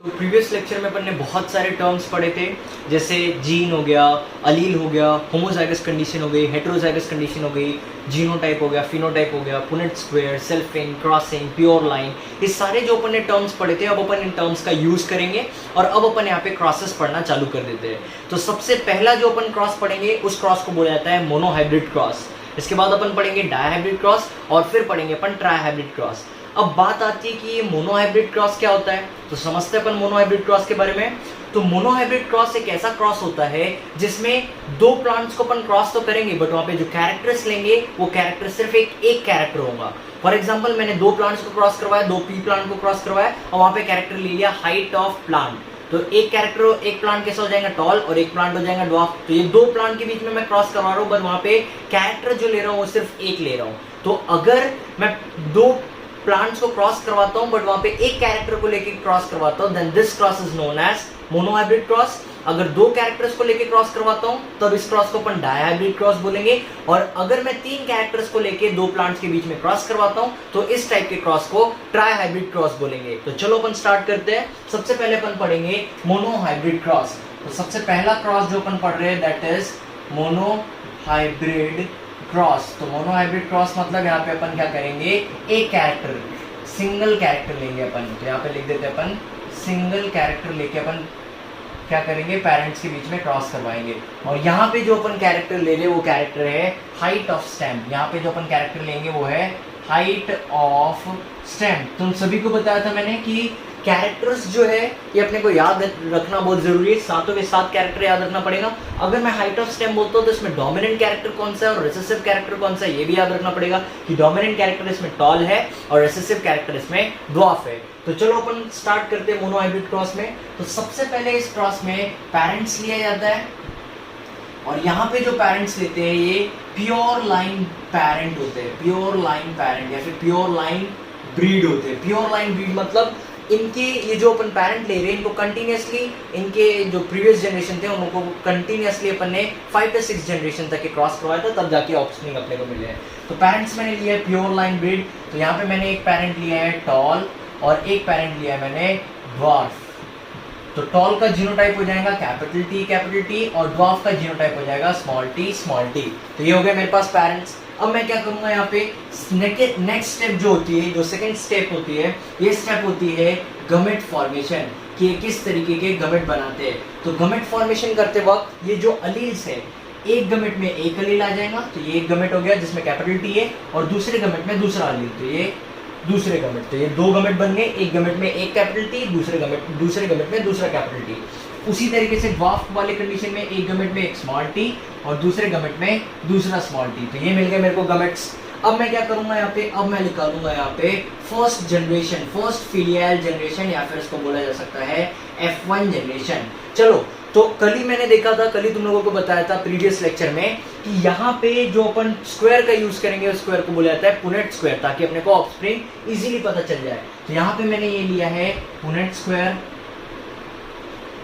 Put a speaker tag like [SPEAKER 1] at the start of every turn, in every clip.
[SPEAKER 1] Previous lecture में अपन ने बहुत सारे टर्म्स पढ़े थे, जैसे जीन हो गया, अलील हो गया, होमोजाइगस कंडीशन हो गई, हेटेरोजाइगस कंडीशन हो गई, जीनोटाइप हो गया, फिनोटाइप हो गया, Punnett square, selfing, crossing, pure line. ये सारे जो अपन ने टर्म्स पढ़े थे, अब अपन इन टर्म्स का यूज करेंगे और अब अपन यहाँ पे क्रॉसेस पढ़ना चालू कर देते हैं। तो सबसे पहला जो अपन क्रॉस पढ़ेंगे उस क्रॉस को बोला जाता है मोनोहाइब्रिड क्रॉस। इसके बाद अपन पढ़ेंगे डायहाइब्रिड क्रॉस और फिर पढ़ेंगे अपन ट्राइहाइब्रिड क्रॉस। अब बात आती है कि ये मोनोहाइब्रिड क्रॉस क्या होता है, तो समझते हैं अपन मोनोहाइब्रिड क्रॉस के बारे में। तो मोनोहाइब्रिड क्रॉस एक ऐसा क्रॉस होता है जिसमें दो प्लांट्स को अपन क्रॉस तो करेंगे, बट वहां पे जो कैरेक्टर्स लेंगे वो कैरेक्टर सिर्फ एक कैरेक्टर होगा। फॉर एग्जांपल मैंने दो प्लांट्स को क्रॉस करवाया, दो पी प्लांट को क्रॉस करवाया और वहां पे कैरेक्टर ले लिया हाइट ऑफ प्लांट। तो एक कैरेक्टर, एक प्लांट कैसा हो जाएगा टॉल और एक प्लांट हो जाएगा ड्वार्फ। तो ये दो प्लांट के बीच में मैं क्रॉस करवा रहा हूँ, बट वहां पे कैरेक्टर जो ले रहा हूँ वो सिर्फ एक ले रहा हूँ। तो अगर मैं दो प्लांट्स को क्रॉस करवाता हूं बट वहां पे एक कैरेक्टर को लेके क्रॉस करवाता हूं, then this cross is known as monohybrid cross. अगर दो कैरेक्टर्स को लेके क्रॉस करवाता हूं तब इस क्रॉस को अपन डायहाइब्रिड क्रॉस बोलेंगे। और अगर मैं तीन कैरेक्टर्स को लेके दो प्लांट्स के बीच में क्रॉस करवाता हूं तो इस टाइप के क्रॉस को ट्राइहाइब्रिड क्रॉस बोलेंगे। तो चलो अपन स्टार्ट करते हैं। सबसे पहले अपन पढ़ेंगे मोनोहाइब्रिड क्रॉस। तो सबसे पहला क्रॉस जो अपन पढ़ रहे हैं दैट इज मोनोहाइब्रिड क्रॉस। तो मोनोहाइब्रिड क्रॉस मतलब यहाँ पे अपन क्या करेंगे, एक कैरेक्टर, सिंगल कैरेक्टर लेंगे अपन। तो यहाँ पे लिख देते हैं अपन सिंगल कैरेक्टर लेके अपन क्या करेंगे, पेरेंट्स के बीच में क्रॉस करवाएंगे। और यहाँ पे जो अपन कैरेक्टर ले ले वो कैरेक्टर है हाइट ऑफ स्टेम। यहाँ पे जो अपन कैरेक्टर लेंगे वो है हाइट ऑफ स्टेम। तुम सभी को बताया था मैंने कि कैरेक्टर्स जो है ये अपने को याद रखना बहुत जरूरी है, सातों के साथ कैरेक्टर याद रखना पड़ेगा। अगर मैं हाइट ऑफ स्टेम बोलता हूँ तो इसमें डोमिनेंट कैरेक्टर कौन सा है और रिसेसिव कैरेक्टर कौन सा है ये भी याद रखना पड़ेगा कि डोमिनेंट कैरेक्टर इसमें टॉल है और रिसेसिव कैरेक्टर इसमें ड्वार्फ है। तो चलो अपन स्टार्ट करते हैं मोनोहाइब्रिड क्रॉस में। तो सबसे पहले इस क्रॉस में पेरेंट्स लिया जाता है और यहाँ पे जो पेरेंट्स लेते हैं ये प्योर लाइन पेरेंट होते हैं, प्योर लाइन पेरेंट या फिर प्योर लाइन ब्रीड होते हैं। प्योर लाइन ब्रीड मतलब इनके ये जो अपन पेरेंट ले रहे हैं इनको कंटिन्यूसली, इनके जो प्रीवियस जनरेशन थे उनको कंटिन्यूसली अपन ने 5 से 6 जनरेशन तक के क्रॉस करवाया था, तब जाके ऑप्शनिंग अपने को मिले हैं। तो पेरेंट्स मैंने लिया है प्योर लाइन ब्रीड। तो यहाँ पे मैंने एक पेरेंट लिया है टॉल और एक पेरेंट लिया है मैंने ड्वार्फ। तो टॉल का जीनोटाइप हो जाएगा कैपिटल टी और ड्वार्फ का जीनोटाइप हो जाएगा स्मॉल टी। तो ये हो गया मेरे पास पेरेंट्स। अब मैं क्या करूंगा यहाँ पे नेक्स्ट स्टेप जो होती है, जो सेकंड स्टेप होती है, ये स्टेप होती है गमेट फॉर्मेशन, कि किस तरीके के गमेट बनाते हैं। तो गमेट फॉर्मेशन करते वक्त ये जो अलील्स है, एक गमेट में एक अलील आ जाएगा, तो ये एक गमेट हो गया जिसमें कैपिटल टी है और दूसरे गमेट में दूसरा अलील, तो ये दूसरे गमेट। तो ये दो गमेट बन गए, एक गमेट में एक कैपिटल टी, दूसरे गमेट में दूसरा कैपिटल टी। उसी तरीके से ड्वार्फ वाले कंडीशन में एक गमेट में एक स्मॉल टी और दूसरे गमेट में दूसरा स्मॉल टी। तो ये मिल गए मेरे को गमेट्स। अब मैं क्या करूंगा यहाँ पे, अब मैं निकालूंगा यहाँ पे first generation, first filial generation या फिर इसको बोला जा सकता है F1 जनरेशन। चलो, तो कल ही मैंने देखा था, कल ही तुम लोगों को बताया था प्रीवियस लेक्चर में कि यहाँ पे जो अपन स्क्वायर का यूज करेंगे उस स्क्वायर को बोला जाता है पुनेट स्क्वायर, ताकि अपने को ऑफस्प्रिंग इजीली पता चल जाए। तो यहाँ पे मैंने ये लिया है पुनेट स्क्वायर,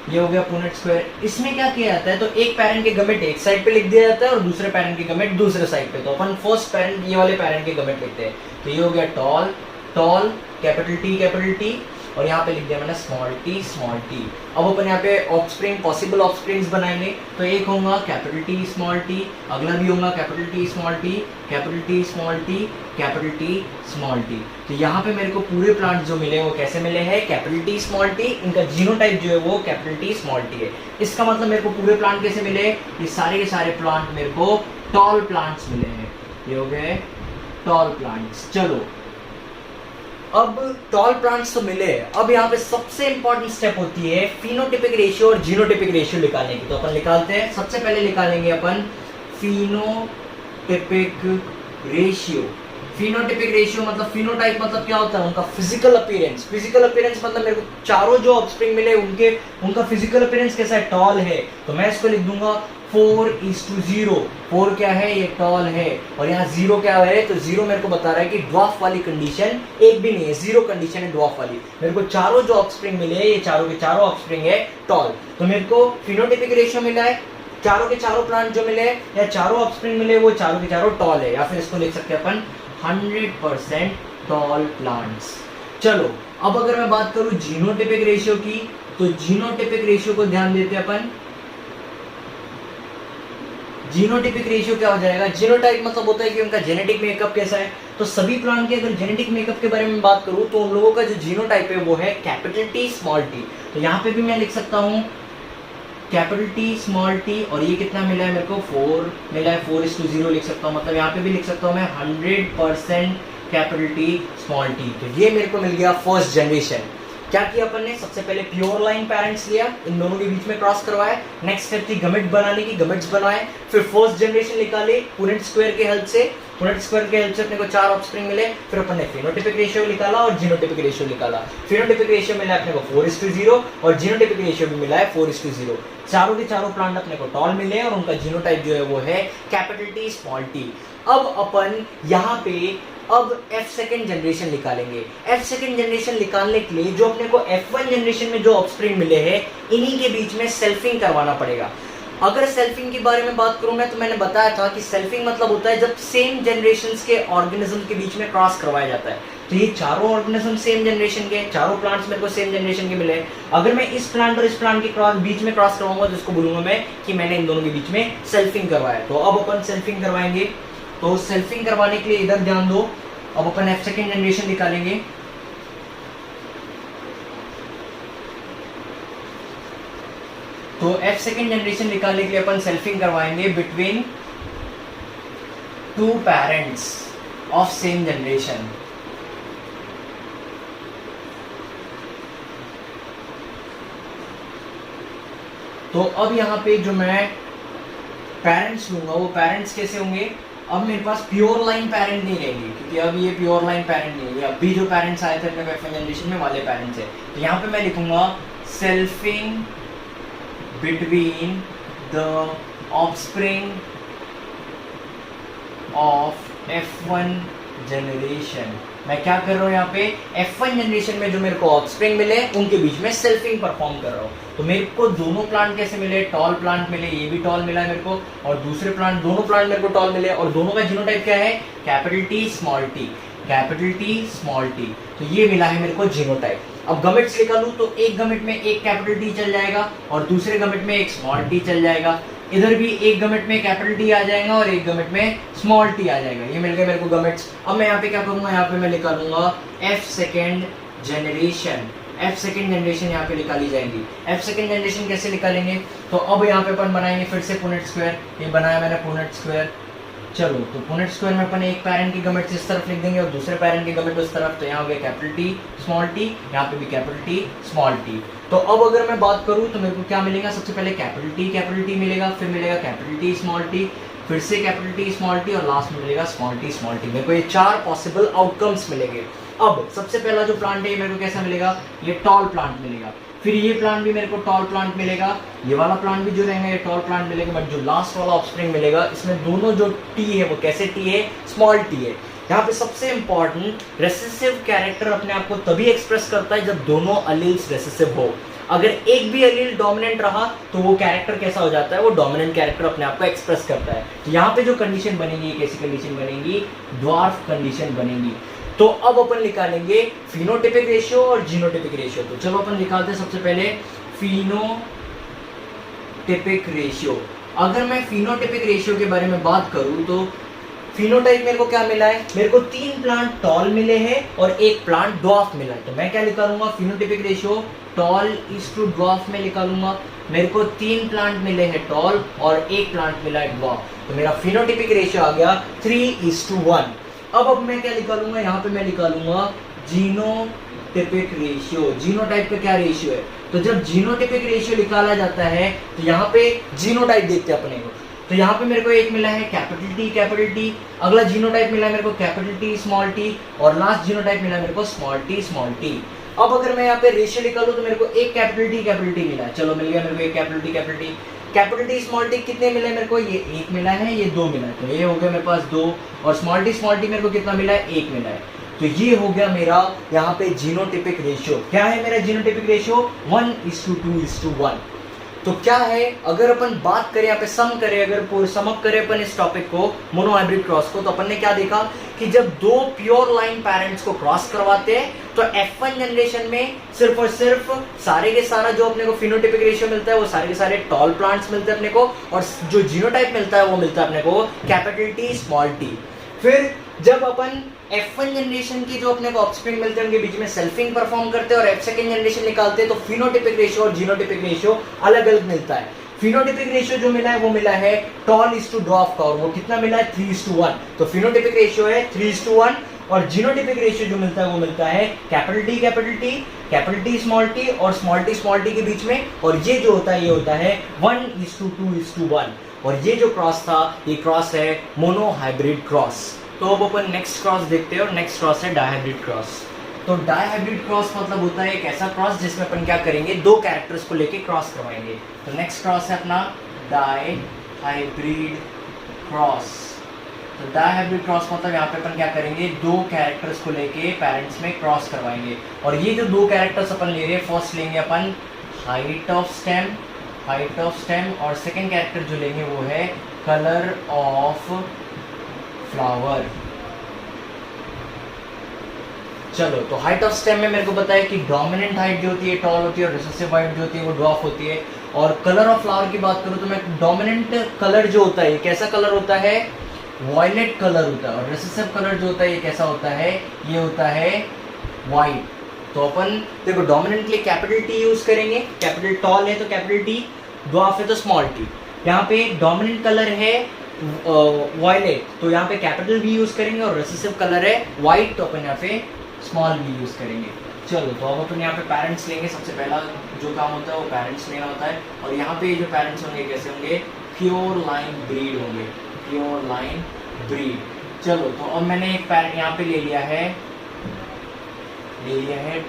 [SPEAKER 1] ये हो गया पुनेट स्क्वायर। इसमें क्या किया जाता है, तो एक पेरेंट के गमेट एक साइड पे लिख दिया जाता है और दूसरे पेरेंट के गमेट दूसरे साइड पे। तो अपन फर्स्ट पेरेंट ये वाले पेरेंट के गमेट लिखते हैं। तो ये हो गया टॉल कैपिटल टी और यहाँ पे लिख दिया मैंने स्मॉल टी। अब अपन यहाँ पे ऑफस्प्रिंग, पॉसिबल ऑफस्प्रिंग्स बनाएंगे। तो एक होगा कैपिटल टी स्मॉल टी, अगला भी होगा capital T small T, capital T small T, capital T small T. तो यहाँ पे मेरे को पूरे प्लांट जो मिले वो कैसे मिले हैं, कैपिटल टी स्मॉल टी। इनका जीनोटाइप जो है वो कैपिटल टी स्मॉल टी है। इसका मतलब मेरे को पूरे प्लांट कैसे मिले, ये सारे के सारे प्लांट मेरे को टॉल प्लांट्स मिले हैं। ये हो गए टॉल प्लांट्स। चलो, अब टॉल प्लांट्स तो मिले, अब यहाँ पे सबसे इंपॉर्टेंट स्टेप होती है फिनोटिपिक रेशियो और जीनोटिपिक रेशियो निकालने की। तो अपन निकालते हैं। सबसे पहले निकालेंगे अपन फिनोटिपिक रेशियो। फिनोटिपिक रेशियो मतलब फिनोटाइप मतलब क्या होता है, उनका फिजिकल अपीयरेंस। फिजिकल अपीयरेंस मतलब मेरे को चारों जो ऑफस्प्रिंग मिले उनका फिजिकल अपीयरेंस कैसा है, टॉल है। तो मैं इसको लिख दूंगा 4:0। 4 क्या है, ये टॉल है और यहाँ 0 क्या है, तो 0 मेरे को बता रहा है कि ड्वार्फ वाली कंडीशन एक भी नहीं है, 0 कंडीशन है ड्वार्फ वाली। मेरे को चारों जो ऑफस्प्रिंग मिले ये चारों के चारों ऑफस्प्रिंग है टॉल। तो मेरे को फिनोटिपिक रेशियो मिला है, चारों के चारों प्लांट जो मिले या चारों ऑफस्प्रिंग मिले वो चारों के चारों टॉल है, या फिर इसको लिख सकते हैं अपन 100% टॉल प्लांट्स। चलो, अब अगर मैं बात करूं जीनोटिपिक रेशियो की, तो जीनोटिपिक रेशियो को ध्यान देते हैं अपन। जीनोटिपिक रेशियो क्या हो जाएगा, जीनोटाइप मतलब होता है कि उनका जेनेटिक मेकअप कैसा है। तो सभी प्लांट के अगर जेनेटिक मेकअप के बारे में बात करूं तो उन लोगों का जो जीनोटाइप है वो है कैपिटल टी स्मॉल टी। तो यहाँ पे भी मैं लिख सकता हूँ कैपिटल टी स्मॉल टी, और ये कितना मिला है मेरे को 4 मिला है, 4:0 लिख सकता हूँ। मतलब यहाँ पे भी लिख सकता हूँ मैं 100% कैपिटल टी स्मॉल टी। तो ये मेरे को मिल गया फर्स्ट जनरेशन। क्या किया अपन ने, सबसे पहले प्योर लाइन पेरेंट्स लिया, इन दोनों के बीच में क्रॉस करवाया। नेक्स्ट स्टेप थी गमेट बनाने की, गमेट्स बनाए, फिर फर्स्ट जनरेशन निकाले पुनेट स्क्वायर के हेल्प से। पुनेट स्क्वायर के हेल्प से अपने को 4 ऑफस्प्रिंग मिले। फिर अपन ने फिनोटिपिक रेशियो निकाला और जीनोटिपिक रेशियो निकाला। फिनोटिपिक रेशियो मिला अपने को 4:0 और जीनोटिपिक रेशियो भी मिला है 4:0। चारों के चारों प्लांट अपने को टॉल मिले और उनका जीनोटाइप जो है वो है कैपिटल टी स्मॉल टी। अब अपन यहाँ पे अब F सेकेंड जनरेशन निकालेंगे। F सेकेंड जनरेशन निकालने के लिए जो अपने को F1 जनरेशन में जो ऑफस्प्रिंग मिले हैं, इन्हीं के बीच में सेल्फिंग करवाना पड़ेगा। अगर सेल्फिंग के बारे में बात करूं मैं, तो मैंने बताया था कि सेल्फिंग मतलब होता है जब सेम जनरेशंस के ऑर्गेनिज्म के बीच में क्रॉस करवाया जाता है। तो ये चारों ऑर्गेनिज्म सेम जनरेशन के, चारों प्लांट्स मेरे को सेम जनरेशन के मिले। अगर मैं इस प्लांट और इस प्लांट के बीच में क्रॉस करवाऊंगा तो इसको बोलूंगा मैं कि मैंने इन दोनों के बीच में सेल्फिंग करवाया। तो अब अपन सेल्फिंग करवाएंगे। तो सेल्फिंग करवाने के लिए इधर ध्यान दो, अब अपन F सेकेंड जनरेशन निकालेंगे। तो F सेकेंड जनरेशन निकालने के लिए अपन सेल्फिंग करवाएंगे between 2 parents of same generation. तो अब यहाँ पे जो मैं पेरेंट्स लूंगा वो पेरेंट्स कैसे होंगे, अब मेरे पास प्योर लाइन पेरेंट नहीं रहेंगे, क्योंकि अब ये प्योर लाइन पेरेंट नहीं है। अभी जो पेरेंट्स आए थे अपने F1 जनरेशन में वाले पेरेंट्स है। तो यहाँ पे मैं लिखूंगा selfing between the offspring of F1 generation. मैं क्या कर रहा हूँ यहाँ पे, F1 जनरेशन में जो मेरे को ऑफस्प्रिंग मिले उनके बीच में सेल्फिंग परफॉर्म कर रहा हूँ। तो मेरे को दोनों प्लांट कैसे मिले, टॉल प्लांट मिले, ये भी टॉल मिला है मेरे को, और दूसरे प्लांट, दोनों प्लांट मेरे को टॉल मिले, और दोनों का जीनोटाइप क्या है, capital T small T, capital T small T. तो ये मिला है मेरे को जीनोटाइप। अब गमेट्स निकालूं तो एक गमेट में एक कैपिटल टी चल जाएगा और दूसरे गमेट में एक स्मॉल टी चल जाएगा। इधर भी एक गमेट में कैपिटल टी आ जाएगा और एक गमेट में स्मॉल टी आ जाएगा। ये मिल गए मेरे को गमेट्स। अब मैं यहाँ पे क्या करूंगा, यहाँ पे मैं निकालूंगा F second generation. F second generation यहाँ पे निकाली जाएंगी। F सेकेंड जनरेशन कैसे निकालेंगे, तो अब यहाँ पे अपन बनाएंगे फिर से पुनेट स्क्वायर। ये बनाया मैंने पुनेट स्क्वायर। चलो, तो पुनेट स्क्वायर में अपन एक पैरेंट की गमेट्स इस तरफ लिख देंगे और दूसरे पैरेंट की गमेट उस तरफ। तो यहाँ हो गया कैपिटल टी स्मॉल टी, यहाँ पे भी कैपिटल टी स्मॉल टी। तो अब अगर मैं बात करूँ तो मेरे को क्या मिलेगा, सबसे पहले कैपिटल टी मिलेगा, फिर मिलेगा कैपिटल टी स्मॉल टी, फिर से कैपिटल टी स्मॉल टी, और लास्ट में मिलेगा स्मॉल टी स्मॉल टी। मेरे को ये 4 पॉसिबल आउटकम्स मिलेंगे। अब सबसे पहला जो प्लांट है मेरे को कैसा मिलेगा, ये टॉल प्लांट मिलेगा। फिर ये प्लांट भी मेरे को टॉल प्लांट मिलेगा, ये वाला प्लांट भी जो रहेगा ये टॉल प्लांट मिलेगा। बट जो लास्ट वाला ऑफस्प्रिंग मिलेगा, इसमें दोनों जो टी है वो कैसे टी है, स्मॉल टी है। यहाँ पे सबसे इंपॉर्टेंट, रेसेसिव कैरेक्टर अपने आप को तभी एक्सप्रेस करता है जब दोनों अलील्स रेसेसिव हो। अगर एक भी अलील डोमिनेंट रहा तो वो कैरेक्टर कैसा हो जाता है, वो डोमिनेंट कैरेक्टर अपने आप को एक्सप्रेस करता है। तो यहाँ पे जो कंडीशन बनेगी, कैसी कंडीशन बनेगी, ड्वार्फ कंडीशन बनेगी। तो अब अपन निकालेंगे फिनोटिपिक रेशियो और जीनोटिपिक रेशियो। तो चलो अपन निकालते हैं सबसे पहले फिनोटिपिक रेशियो। अगर मैं फिनोटिपिक रेशियो के बारे में बात करूं तो फिनोटाइप मेरे को क्या मिला है, मेरे को 3 प्लांट टॉल मिले हैं और एक प्लांट ड्वार्फ मिला है। तो मैं क्या निकालूंगा, phenotypic ratio tall is to dwarf में निकालूंगा। मेरे को 3 प्लांट मिले हैं टॉल और एक प्लांट मिला है ड्वार्फ। तो मेरा फिनोटिपिक रेशियो आ गया 3:1। अब मैं क्या निकालूंगा, यहाँ पे मैं निकालूंगा जीनोटिपिक रेशियो। जीनोटाइप का क्या रेशियो है, तो जब जीनोटिपिक रेशियो निकाला जाता है तो यहाँ पे जीनोटाइप देखते हैं अपने को। तो यहाँ पे मेरे को एक मिला है कैपिटल टी, अगला जीनोटाइप मिला है मेरे को कैपिटल टी स्मॉल टी, और लास्ट जीनोटाइप मिला है मेरे को स्मॉल टी। अब अगर मैं यहाँ पे रेशियो निकालूं तो मेरे को एक कैपिटल टी मिला है। चलो, मिल गया मेरे को एक कैपिटल टी स्मॉल टी कितने मिले मेरे को, ये 1 मिला है, ये 2 मिला है। तो ये हो गया मेरे पास 2, और स्मॉल टी मेरे को कितना मिला है, 1 मिला है। तो ये हो गया मेरा यहाँ पे जीनोटिपिक रेशियो। क्या है मेरा जीनोटिपिक रेशियो, 1:2:1। तो क्या है, अगर अपन बात करें यहाँ पे सम करें, अगर सम अप करें अपन इस टॉपिक को, मोनो हाइब्रिड क्रॉस को, तो अपन ने क्या देखा कि जब 2 प्योर लाइन पेरेंट्स को क्रॉस करवाते हैं तो F1 जनरेशन में सिर्फ और सिर्फ सारे के सारा जो अपने को फिनोटाइपिक रेशियो मिलता है वो सारे के सारे टॉल प्लांट्स मिलते हैं अपने को, और जो जीनोटाइप मिलता है वो मिलता है अपने को कैपिटल टी स्मॉल टी। फिर जब अपन F1 जनरेशन की जो अपने को ऑफस्प्रिंग मिलते हैं उनके बीच में सेल्फिंग परफॉर्म करते हैं और F2 जनरेशन निकालते हैं तो फिनोटाइपिक रेशियो और जीनोटाइपिक रेशियो अलग अलग मिलता है। फिनोटाइपिक रेशियो जो मिला है वो मिला है टॉल इज टू ड्वार्फ का, और वो कितना मिला है 3:1। तो फिनोटाइपिक रेशियो है 3:1, और जीनोटाइपिक रेशियो जो मिलता है वो मिलता है कैपिटल टी स्मॉल टी और स्मॉल टी के बीच में, और ये जो होता है ये होता है 1:2:1। और ये जो क्रॉस था ये क्रॉस है मोनो हाइब्रिड क्रॉस। तो अब अपन नेक्स्ट क्रॉस देखते हैं, और नेक्स्ट क्रॉस है डायहाइब्रिड क्रॉस। तो डायहाइब्रिड क्रॉस मतलब होता है एक ऐसा क्रॉस जिसमें अपन क्या करेंगे, दो कैरेक्टर्स को लेके क्रॉस करवाएंगे। तो नेक्स्ट क्रॉस है अपना डायहाइब्रिड क्रॉस। तो डायहाइब्रिड क्रॉस मतलब यहाँ पे अपन क्या करेंगे, दो कैरेक्टर्स को लेके पेरेंट्स में क्रॉस करवाएंगे। और ये जो दो कैरेक्टर्स अपन ले रहे हैं, फर्स्ट लेंगे अपन हाइट ऑफ स्टेम, और सेकेंड कैरेक्टर जो लेंगे वो है कलर ऑफ फ्लावर। चलो, तो हाइट ऑफ स्टेम में मेरे को पता है कि डोमिनेंट हाइट जो होती है टॉल होती है, और रिसेसिव हाइट जो होती है वो ड्वार्फ होती है। और कलर ऑफ फ्लावर की बात करूँ तो मैं डोमिनेंट कलर जो होता है कैसा कलर होता है, वॉयलेट कलर होता है, और रिसेसिव कलर जो होता है ये कैसा होता है, ये होता है वाइट। तो अपन देखो डोमिनेंट के लिए कैपिटल टी यूज करेंगे, कैपिटल टॉल है तो कैपिटल टी, ड्वार्फ है तो स्मॉल टी। यहाँ पे डोमिनेंट कलर है वॉयलेट तो यहाँ पे कैपिटल वी यूज करेंगे, और रिसेसिव कलर है वाइट तो अपन यहाँ पे स्मॉल वी यूज करेंगे। चलो, तो अब अपन यहाँ पे पेरेंट्स लेंगे। सबसे पहला जो काम होता है वो पेरेंट्स लेना होता है, और यहाँ पे जो पेरेंट्स होंगे कैसे होंगे, प्योर लाइन ब्रीड होंगे, प्योर लाइन ब्रीड। चलो, तो अब मैंने एक पेरेंट यहाँ पे ले लिया है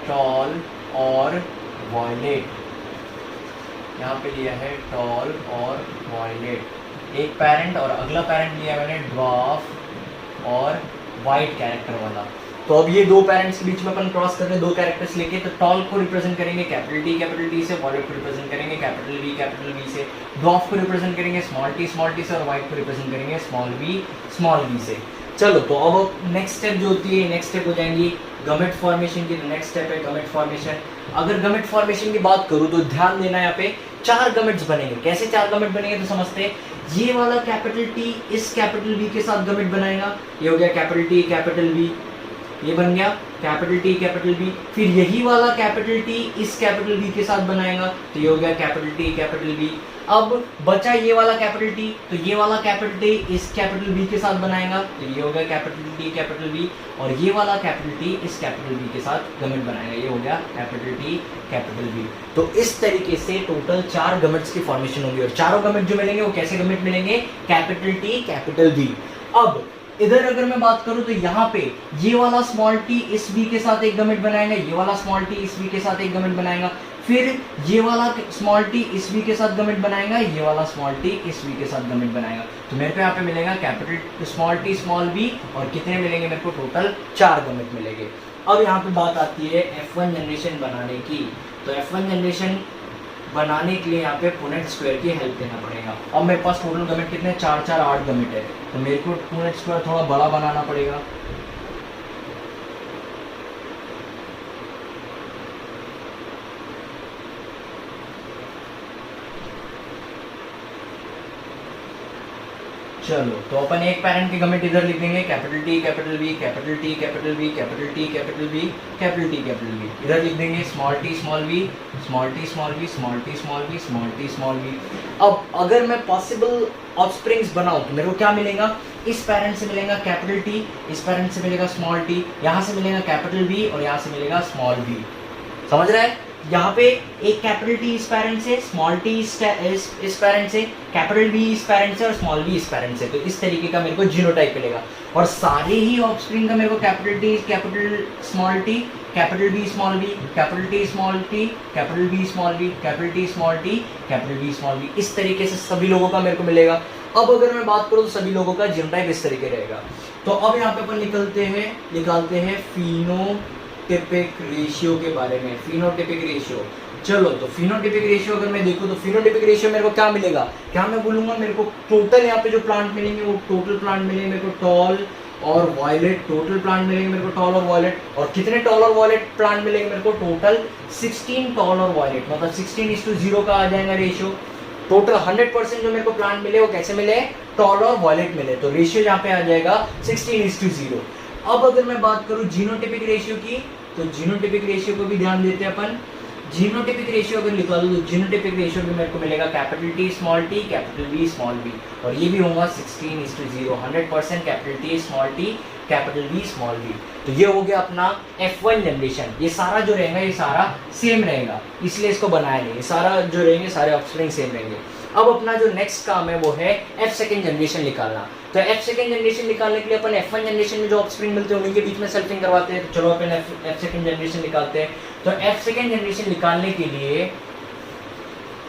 [SPEAKER 1] टॉल और वॉयलेट, यहाँ पे लिया है टॉल और वॉयलेट एक पेरेंट, और अगला पेरेंट लिया मैंने ड्वार्फ और वाइट कैरेक्टर वाला। तो अब ये दो पेरेंट्स के बीच में अपन क्रॉस कर रहे हैं दो कैरेक्टर्स लेके। तो टॉल को रिप्रेजेंट करेंगे कैपिटल टी से, वॉयलेट को रिप्रेजेंट करेंगे कैपिटल वी से, ड्वार्फ को रिप्रेजेंट करेंगे स्मॉल टी से, और वाइट को रिप्रेजेंट करेंगे स्मॉल वी से। चलो, तो अब नेक्स्ट स्टेप जो होती है, नेक्स्ट स्टेप हो जाएंगी गमेट फॉर्मेशन की। नेक्स्ट स्टेप है गमेट फॉर्मेशन। अगर गमेट फॉर्मेशन की बात करूँ तो ध्यान देना, यहाँ पे 4 गमेट्स बनेंगे। कैसे 4 गमेट बनेंगे तो समझते हैं। ये वाला कैपिटल टी इस कैपिटल वी के साथ गमेट बनाएगा, ये हो गया कैपिटल टी कैपिटल वी, ये बन गया कैपिटल टी कैपिटल वी। फिर यही वाला कैपिटल टी इस कैपिटल वी के साथ बनाएगा, तो ये हो गया कैपिटल टी कैपिटल वी। अब बचा ये वाला कैपिटल टी, तो ये वाला कैपिटल टी इस कैपिटल वी के साथ बनाएगा, तो ये हो गया कैपिटल टी कैपिटल वी। और ये वाला कैपिटल टी इस कैपिटल वी के साथ गमेट बनाएगा, ये हो गया कैपिटल टी कैपिटल वी। तो इस तरीके से टोटल 4 गमेट्स की फॉर्मेशन होगी, और चारों गमेट जो मिलेंगे वो कैसे गमेट मिलेंगे, कैपिटल टी कैपिटल वी। अब इधर अगर मैं बात करूं तो यहाँ पे ये वाला स्मॉल टी इस वी के साथ एक गमेट बनाएगा, ये वाला स्मॉल टी इस वी के साथ एक गमेट बनाएगा, फिर ये वाला स्मॉल टी इस वी के साथ गमेट बनाएगा, ये वाला स्मॉल टी इस वी के साथ गमेट बनाएगा। तो मेरे को यहाँ पे मिलेगा capital small T small V, और कितने मिलेंगे मेरे को, टोटल 4 गमेट मिलेंगे। अब यहाँ पे बात आती है F1 जनरेशन बनाने की। तो F1 जनरेशन बनाने के लिए यहाँ पे पुनेट स्क्वायर की हेल्प लेना पड़ेगा। अब मेरे पास टोटल गमेट कितने 4 4 8 गमेट है, तो मेरे को पुनेट स्क्वायर थोड़ा बड़ा बनाना पड़ेगा। चलो, तो अपन एक पेरेंट के गमेट इधर लिख देंगे capital T capital V capital T capital V capital T capital V capital T capital V. इधर लिख देंगे small T small V small T small V small T small V small T small V. अब अगर मैं possible offsprings बनाऊं तो मेरे को क्या मिलेगा, इस पेरेंट से मिलेगा कैपिटल टी, इस पेरेंट से मिलेगा स्मॉल टी, यहाँ से मिलेगा कैपिटल वी, और यहाँ से मिलेगा स्मॉल वी। समझ रहा है, यहाँ पे एक कैपिटल टी इस पेरेंट से, स्मॉल टी इस पेरेंट से, कैपिटल वी इस पेरेंट से, और स्मॉल वी इस पेरेंट से। तो इस तरीके का मेरे को जीनोटाइप मिलेगा, और सारे ही ऑफस्प्रिंग का मेरे को capital T capital small T capital V small V capital T small T capital V small V capital T small T capital V small V, इस तरीके से सभी लोगों का मेरे को मिलेगा। अब अगर मैं बात करूँ तो सभी लोगों का जीनोटाइप इस तरीके रहेगा। तो अब यहाँ पे अपन निकालते हैं फिनोटाइपिक रेशियो के बारे में, फिनोटाइपिक रेशियो। चलो, तो फिनोटाइपिक रेशियो अगर मैं देखूं तो फिनोटाइपिक रेशियो मेरे को क्या मिलेगा, क्या मैं बोलूंगा, मेरे को टोटल यहाँ पे जो प्लांट मिलेंगे वो टोटल प्लांट मिलेंगे मेरे को टॉल और वॉयलेट टोटल प्लांट मिलेंगे मेरे को टॉल और वॉयलेट। और कितने टॉल और वॉयलेट प्लांट मिलेंगे मेरे को? टोटल 16 टॉल और वॉयलेट, मतलब 16:0 का आ जाएगा रेशियो। टोटल 100% जो मेरे को प्लांट मिले वो कैसे मिले? टॉल और वॉयलेट मिले, तो रेशियो यहाँ पे आ जाएगा 16:0। अब अगर मैं बात करूँ जीनोटिपिक रेशियो की, तो जीनोटिपिक रेशियो को भी ध्यान देते हैं अपन। जीनोटिपिक रेशियो अगर लिखवा दूँ तो जीनोटिपिक रेशियो भी मेरे को मिलेगा capital T small T, capital V small V, और ये भी होगा 16:0, 100% capital T small T, capital V small V. तो ये हो गया अपना F1 जनरेशन। ये सारा जो रहेगा ये सारा सेम रहेगा, इसलिए इसको बनाया नहीं। ये सारा जो रहेंगे सारे ऑफस्प्रिंग सेम रहेंगे। अब अपना जो नेक्स्ट काम है वो है F2 जनरेशन निकालना। तो F2 जनरेशन निकालने के लिए अपन F1 जनरेशन में जो ऑफस्प्रिंग मिलते हैं उनके बीच में सेल्फिंग करवाते हैं। तो चलो अपन F2 जनरेशन निकालते हैं। तो F2 जनरेशन निकालने के लिए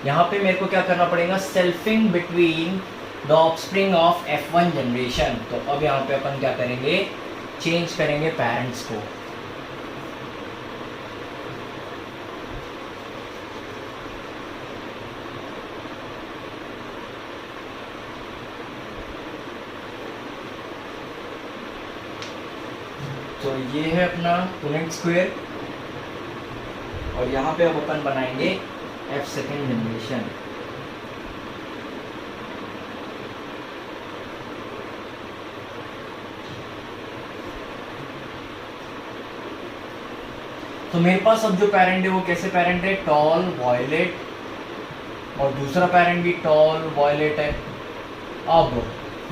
[SPEAKER 1] यहाँ पे मेरे को क्या करना पड़ेगा? Selfing between the offspring of F1 generation. तो अब यहाँ पे अपन क्या करेंगे? चेंज करेंगे पेरेंट्स को। तो ये है अपना पुनेट स्क्वायर, और यहाँ पे अब अपन बनाएंगे F2 जनरेशन। तो मेरे पास अब जो पेरेंट है वो कैसे पेरेंट है? टॉल वॉयलेट, और दूसरा पेरेंट भी टॉल वॉयलेट है। अब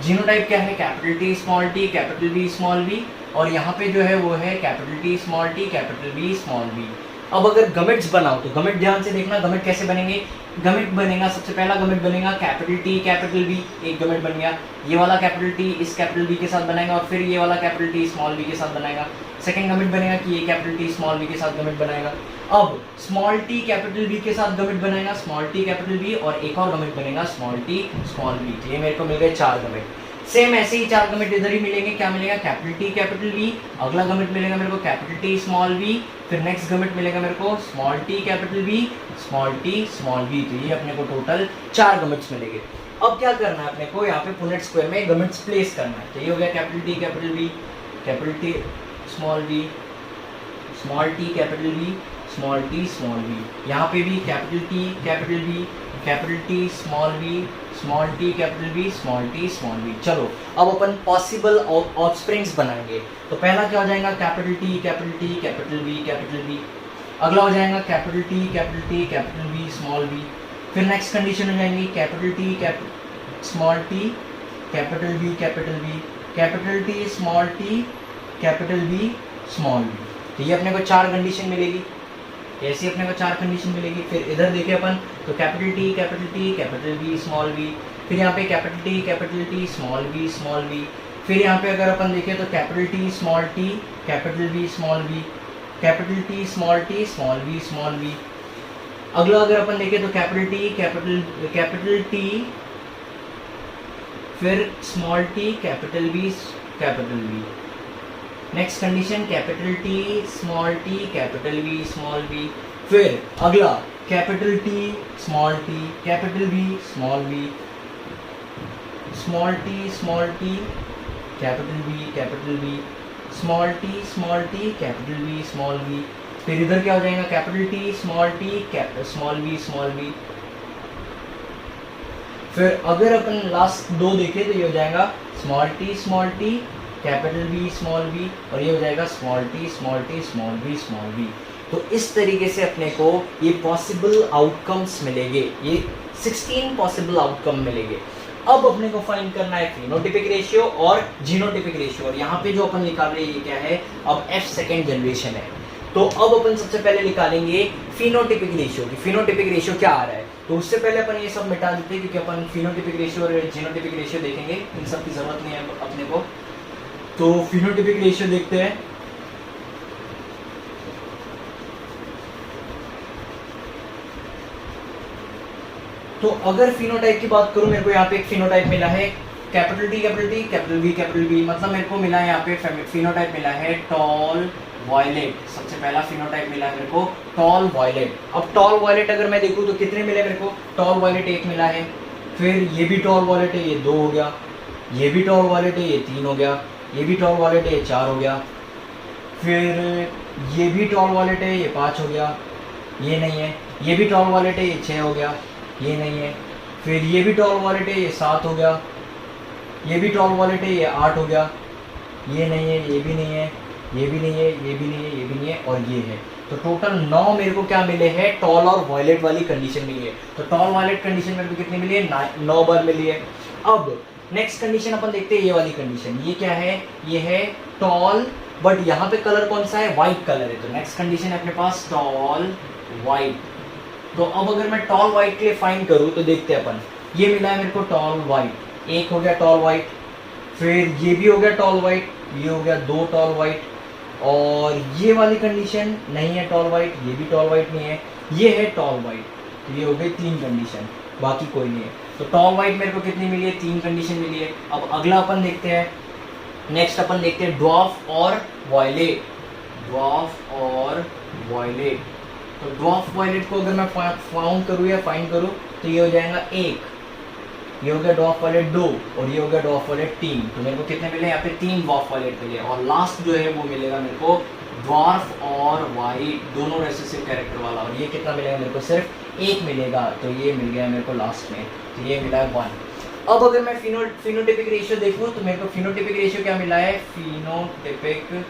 [SPEAKER 1] जीनोटाइप क्या है? Capital T small T, capital V small V, और यहाँ पे जो है वो है capital T small T, capital V small V. अब अगर गमेट्स बनाओ तो गमेट ध्यान से देखना, गमेट कैसे बनेंगे? गमेट बनेगा, सबसे पहला गमेट बनेगा कैपिटल टी कैपिटल वी, एक गमेट बन गया। ये वाला कैपिटल टी इस कैपिटल वी के साथ बनाएगा, और फिर ये वाला कैपिटल टी स्मॉल वी के साथ बनाएगा। सेकंड गमेट बनेगा कि ये कैपिटल टी स्मॉल वी के साथ गमेट बनाएगा। अब स्मॉल टी कैपिटल वी के साथ गमेट बनाएगा, स्मॉल टी कैपिटल वी, और एक और गमेट बनेगा स्मॉल टी स्मॉल वी। तो ये मेरे को मिल गए 4 गमेट। सेम ऐसे ही 4 गमेट इधर ही मिलेंगे। क्या मिलेगा? कैपिटल टी कैपिटल वी, अगला गमेट मिलेगा मेरे को कैपिटल टी स्मॉल वी, फिर नेक्स्ट गमेट मिलेगा मेरे को small T capital V, small T small V. तो ये अपने को टोटल 4 गमेट्स मिलेंगे। अब क्या करना है अपने को? यहाँ पे पुनेट स्क्वायर में गमेट्स प्लेस करना है। तो ये हो गया capital T capital V, capital T small V, small T capital V, small T small V. यहाँ पे भी capital T capital V, capital T small V, small T capital V, small T small V. चलो अब अपन possible offsprings बनाएंगे। तो पहला क्या हो जाएगा? Capital T capital T, capital V capital V. अगला हो जाएगा capital T capital T, capital V small V. फिर नेक्स्ट कंडीशन हो जाएंगी capital T small T, capital V capital V, capital T small T, capital V small V. तो ये अपने को 4 कंडीशन मिलेगी। ऐसे अपने को 4 कंडीशन मिलेगी। फिर इधर देखें अपन तो capital T capital V small V, फिर यहाँ पे कैपिटल टी स्मॉल वी। फिर यहाँ पे अगर अपन देखें तो capital T small T, capital V small V, capital T small V. अगला अगर अपन देखें तो कैपिटल टी फिर small T, capital V. Next condition capital T small T, capital V small V. फिर अगला capital T small T, capital V small V, small T capital V, small T capital V small V. फिर इधर क्या हो जाएगा? Capital T small V. फिर अगर अपन last 2 देखें तो ये हो जाएगा small T capital V small V, और ये हो जाएगा स्मॉल टी वी। तो इस तरीके से अपने को ये पॉसिबल आउटकम्स मिलेंगे, ये 16 पॉसिबल आउटकम मिलेंगे। अब अपने को फाइंड करना है फिनोटिपिक रेशियो और जीनोटिपिक रेशियो, और यहाँ पे जो अपन निकाल रहे हैं ये क्या है? अब F2 जनरेशन है। तो अब अपन सबसे पहले निकालेंगे फिनोटिपिक रेशियो की फिनोटिपिक रेशियो क्या आ रहा है। तो उससे पहले अपन ये सब मिटा देते हैं, क्योंकि अपन फिनोटिपिक रेशियो और जीनोटिपिक रेशियो देखेंगे, इन सब की जरूरत नहीं है अपने को। तो फिनोटिपिक रेशियो देखते हैं। तो अगर फिनोटाइप की बात करूं, मेरे को यहाँ पे एक फिनोटाइप मिला है कैपिटल टी कैपिटल वी, मतलब मेरे को मिला है यहाँ पे फिनोटाइप मिला है टॉल वॉयलेट। सबसे पहला फिनोटाइप मिला है मेरे को टॉल वॉयलेट। अब टॉल वॉयलेट अगर मैं देखूं तो कितने मिले मेरे को? टॉल वॉयलेट 1 मिला है, फिर ये भी टॉल वॉयलेट है, ये 2 हो गया, ये भी टॉल वॉयलेट है, ये 3 हो गया, ये भी टॉल वॉलेट है, ये 4 हो गया। फिर ये भी टॉल वॉलेट है, ये 5 हो गया, ये नहीं है। ये भी टॉल वॉलेट है, ये 6 हो गया, ये नहीं है। फिर ये भी टॉल वॉलेट है, ये 7 हो गया। ये भी टॉल वॉलेट है, ये 8 हो गया, ये नहीं है, ये भी नहीं है, ये भी नहीं है, ये भी नहीं है, ये भी नहीं है, और ये है। तो टोटल 9 मेरे को क्या मिले हैं, टॉल और वॉयलेट वाली कंडीशन मिली है। तो टॉल वॉयलेट कंडीशन मेरे को कितनी मिली है, 9 बार मिली है। अब नेक्स्ट कंडीशन अपन देखते हैं, ये वाली कंडीशन। ये क्या है, ये है टॉल, बट यहाँ पे कलर कौन सा है, व्हाइट कलर है। तो नेक्स्ट कंडीशन है अपने पास टॉल व्हाइट। तो अब अगर मैं टॉल व्हाइट के लिए फाइंड करूँ तो देखते हैं अपन। ये मिला है मेरे को टॉल व्हाइट, एक हो गया टॉल व्हाइट। फिर ये भी हो गया टॉल व्हाइट, ये हो गया 2 टॉल व्हाइट। और ये वाली कंडीशन नहीं है टॉल व्हाइट, ये भी टॉल व्हाइट नहीं है, ये है टॉल व्हाइट। तो ये हो गई 3 कंडीशन, बाकी कोई नहीं है। तो टॉल व्हाइट मेरे को कितनी मिली है, 3 कंडीशन मिली है। अब अगला अपन देखते हैं, नेक्स्ट अपन देखते हैं ड्वार्फ और वॉयलेट। ड्वार्फ और वॉयलेट। तो ड्वार्फ वॉयलेट को अगर मैं फाउंड करूँ या फाइंड करूँ तो ये हो जाएगा 1, ये हो गया ड्वार्फ वॉयलेट 2, और ये हो गया ड्वार्फ वॉयलेट 3। तो मेरे को कितने मिले यहाँ पे, 3 ड्वार्फ वॉयलेट मिले। और लास्ट जो है वो मिलेगा मेरे को ड्वार्फ और वाइट दोनों रेसेसिव कैरेक्टर वाला, और ये कितना मिलेगा मेरे को, सिर्फ 1 मिलेगा। तो ये मिल गया मेरे को लास्ट में, तो ये मिला है 1। अब अगर मैं फिनोटिपिक रेशियो देखूँ तो मेरे को फिनोटिपिक रेशियो क्या मिला है, फिनोटिपिक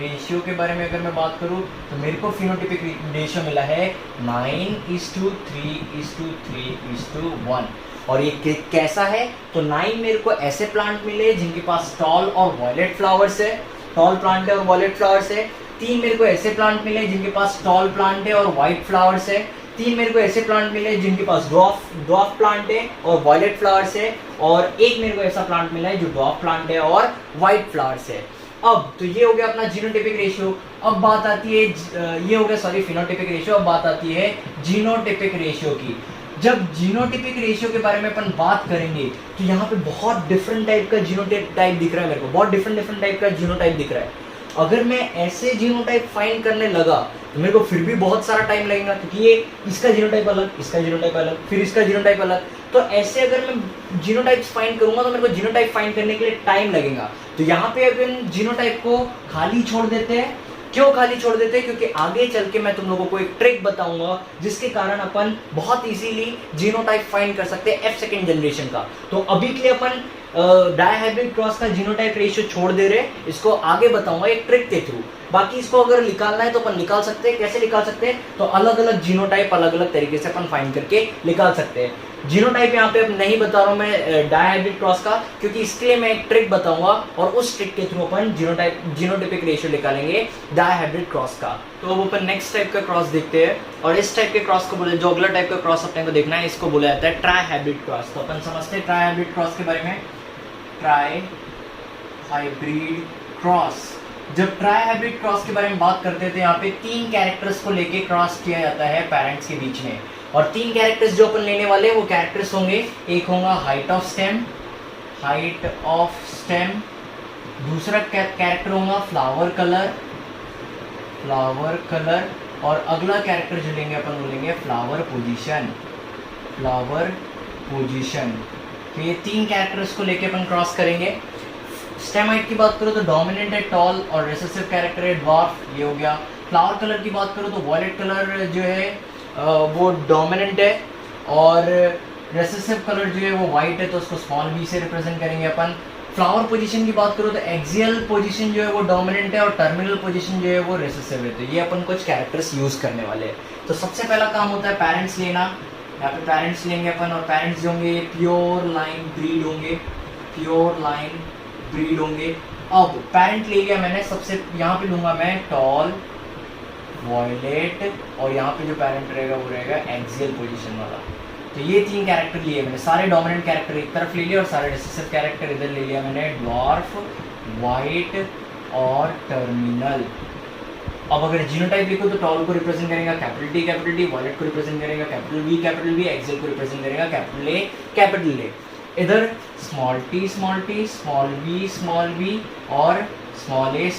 [SPEAKER 1] रेशियो के बारे में अगर मैं बात करूँ तो मेरे को फिनोटिपिक रेशियो मिला है 9:3:3:1। और ये कैसा है, तो 9 मेरे को ऐसे प्लांट मिले जिनके पास टॉल और वॉयलेट फ्लावर्स है, टॉल प्लांट है और वॉयलेट फ्लावर्स है। 3 मेरे को ऐसे प्लांट मिले जिनके पास टॉल प्लांट है और वाइट फ्लावर्स है। 3 मेरे को ऐसे प्लांट मिले जिनके पास ड्वार्फ प्लांट है और वॉयलेट फ्लावर्स है। और 1 मेरे को ऐसा प्लांट मिला है जो ड्वार्फ प्लांट है और वाइट फ्लावर्स है। अब तो ये हो गया अपना जीनोटिपिक रेशियो। अब बात आती है, ये हो गया सॉरी फिनोटिपिक रेशियो। अब बात आती है जीनोटिपिक रेशियो की। जब जीनोटिपिक रेशियो के बारे में अपन बात करेंगे तो यहाँ पे बहुत डिफरेंट टाइप का जीनोटाइप दिख रहा है मेरे को, बहुत डिफरेंट टाइप का जीनोटाइप दिख रहा है। अगर मैं ऐसे जीनोटाइप फाइंड करने लगा तो मेरे को फिर भी बहुत सारा टाइम लगेगा, क्योंकि ये इसका जीनोटाइप अलग, इसका जीनोटाइप अलग, फिर इसका जीनोटाइप अलग। तो ऐसे अगर मैं जीनोटाइप्स फाइंड करूंगा तो मेरे को जीनोटाइप फाइंड करने के लिए टाइम लगेगा। तो यहाँ पे अपन जीनोटाइप को खाली छोड़ देते हैं। क्यों खाली छोड़ देते हैं, क्योंकि आगे चल के मैं तुम लोगों को एक ट्रिक बताऊंगा जिसके कारण अपन बहुत इजीली जीनोटाइप फाइंड कर सकते हैं F सेकेंड जनरेशन का। तो अभी के लिए अपन डायहाइब्रिड क्रॉस का जीनोटाइप रेशियो छोड़ दे रहे, इसको आगे बताऊंगा एक ट्रिक के थ्रू। बाकी इसको अगर निकालना है तो अपन निकाल सकते हैं। कैसे निकाल सकते हैं, तो अलग अलग जीनोटाइप अलग अलग तरीके से अपन फाइंड करके निकाल सकते हैं। जीनोटाइप यहाँ पे नहीं बता रहा हूँ मैं डायहाइब्रिड क्रॉस का, क्योंकि इसके लिए मैं एक ट्रिक बताऊंगा और उस ट्रिक के थ्रू अपन जीनोटाइपिक रेशियो निकालेंगे डायहाइब्रिड क्रॉस का। तो अब अपन नेक्स्ट टाइप का क्रॉस देखते हैं, और इस टाइप के क्रॉस को बोले, जो अगला टाइप का क्रॉस अपने को देखना है, इसको बोला जाता है ट्राइहाइब्रिड क्रॉस। तो अपन समझते हैं ट्राइहाइब्रिड क्रॉस के बारे में। ट्राइहाइब्रिड क्रॉस, जब ट्राइहाइब्रिड क्रॉस के बारे में बात करते थे, यहाँ पे 3 कैरेक्टर्स को लेके क्रॉस किया जाता है पेरेंट्स के बीच में। और 3 कैरेक्टर्स जो अपन लेने वाले हैं वो कैरेक्टर्स होंगे, एक होगा हाइट ऑफ स्टेम, दूसरा कैरेक्टर होगा फ्लावर कलर, और अगला कैरेक्टर जो लेंगे अपन वो लेंगे फ्लावर पोजीशन। तो ये 3 कैरेक्टर्स को लेके अपन क्रॉस करेंगे। स्टेम हाइट की बात करो तो डोमिनेंट है टॉल, और रेसेसिव कैरेक्टर है ड्वार्फ, ये हो गया। फ्लावर कलर की बात करो तो वॉयलेट कलर जो है वो डोमिनेंट है, और रेसेसिव कलर जो है वो वाइट है, तो उसको स्मॉल v से रिप्रेजेंट करेंगे अपन। फ्लावर पोजीशन की बात करो तो एक्सियल पोजीशन जो है वो डोमिनेंट है, और टर्मिनल पोजीशन जो है वो रेसेसिव है। तो ये अपन कुछ कैरेक्टर्स यूज करने वाले हैं। तो सबसे पहला काम होता है पेरेंट्स लेना। यहाँ पे पेरेंट्स लेंगे अपन, और पेरेंट्स जो होंगे प्योर लाइन ब्रीड होंगे। अब पेरेंट ले लिया मैंने, सबसे यहाँ पे लूंगा मैं टॉल, वॉयलेट, और यहाँ पे जो पेरेंट रहेगा वो रहेगा एक्सियल पोजीशन वाला। तो ये 3 कैरेक्टर लिए मैंने, सारे डोमिनेंट कैरेक्टर एक तरफ ले लिया और सारे रिसेसिव कैरेक्टर इधर ले लिया मैंने, ड्वार्फ, वाइट और टर्मिनल। अब अगर जीनोटाइप देखो तो टॉल को रिप्रेजेंट करेगा कैपिटल T, वॉयलेट को रिप्रेजेंट करेगा कैपिटल V, एक्सियल को रिप्रेजेंट करेगा कैपिटल A। इधर स्मॉल t, स्मॉल v और स्मॉल a।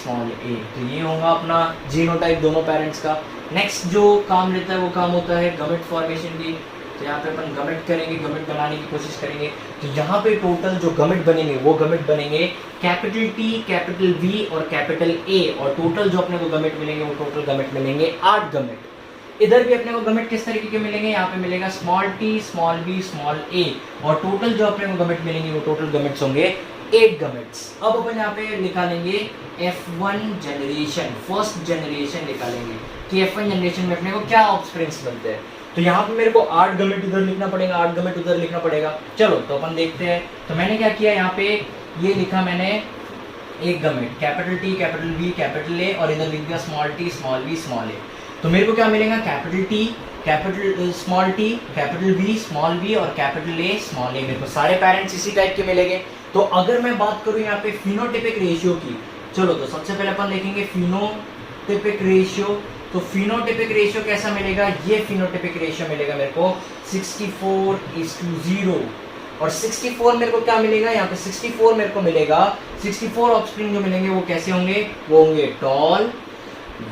[SPEAKER 1] तो ये होगा अपना जीनोटाइप दोनों पेरेंट्स का। नेक्स्ट जो काम रहता है वो काम होता है गमेट फॉर्मेशन की। तो यहाँ पे अपन गमेट करेंगे, गमेट बनाने की कोशिश करेंगे। तो यहाँ पे टोटल जो गमेट बनेंगे वो गमेट बनेंगे कैपिटल टी, कैपिटल वी और कैपिटल ए, और टोटल जो अपने को गमेट मिलेंगे वो टोटल गमेट मिलेंगे 8 गमेट। इधर भी अपने को गमेट किस तरीके के मिलेंगे, यहाँ पे मिलेगा small T, small B, small A, और टोटल जो अपने को गमेट मिलेंगे वो टोटल गमेट्स होंगे 8 गमेट्स। अब अपन यहाँ पे निकालेंगे F1 जनरेशन, फर्स्ट जनरेशन निकालेंगे कि F1 जनरेशन में अपने को क्या ऑफस्प्रिंग्स बनते हैं। तो यहाँ पे मेरे को 8 गमेट इधर लिखना पड़ेगा, 8 गमेट उधर लिखना पड़ेगा। चलो तो अपन देखते हैं। तो मैंने क्या किया, यहाँ पे ये लिखा मैंने एक gamete capital T, capital B, capital A, और इधर लिख दिया small T, small B, small A. तो मेरे को क्या मिलेगा, capital T, capital small T, capital B, small B और कैपिटल ए, स्मॉल ए। मेरे को सारे पेरेंट्स इसी टाइप के मिलेंगे। तो अगर मैं बात करूं यहाँ पे फिनोटिपिक रेशियो की, चलो तो सबसे पहले अपन देखेंगे फिनोटिपिक रेशियो। तो फिनोटिपिक रेशियो कैसा मिलेगा, ये फिनोटिपिक रेशियो मिलेगा मेरे को 64:0, और 64 मेरे को क्या मिलेगा, यहाँ पे 64 मेरे को मिलेगा, 64 ऑफस्प्रिंग जो मिलेंगे वो कैसे होंगे, वो होंगे टॉल,